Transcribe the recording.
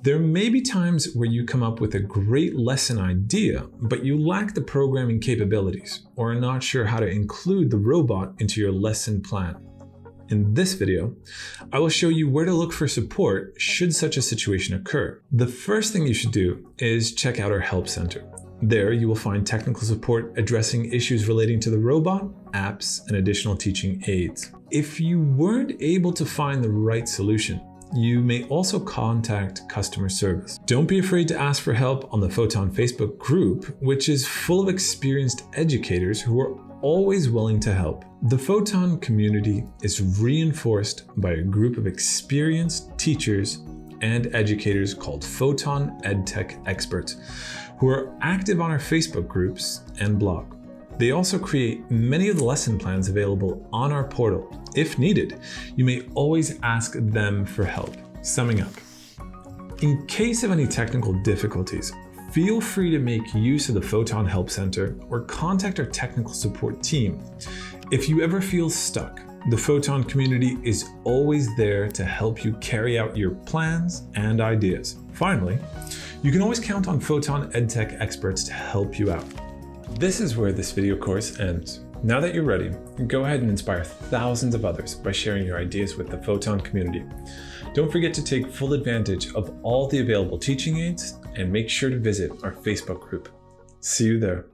There may be times where you come up with a great lesson idea, but you lack the programming capabilities or are not sure how to include the robot into your lesson plan. In this video, I will show you where to look for support should such a situation occur. The first thing you should do is check out our help center. There you will find technical support addressing issues relating to the robot, apps, and additional teaching aids. If you weren't able to find the right solution, you may also contact customer service. Don't be afraid to ask for help on the Photon Facebook group, which is full of experienced educators who are always willing to help. The Photon community is reinforced by a group of experienced teachers and educators called Photon EdTech experts who are active on our Facebook groups and blog. They also create many of the lesson plans available on our portal. If needed, you may always ask them for help. Summing up, in case of any technical difficulties, feel free to make use of the Photon Help Center or contact our technical support team. If you ever feel stuck, the Photon community is always there to help you carry out your plans and ideas. Finally, you can always count on Photon EdTech experts to help you out. This is where this video course ends. Now that you're ready, go ahead and inspire thousands of others by sharing your ideas with the Photon community. Don't forget to take full advantage of all the available teaching aids and make sure to visit our Facebook group. See you there.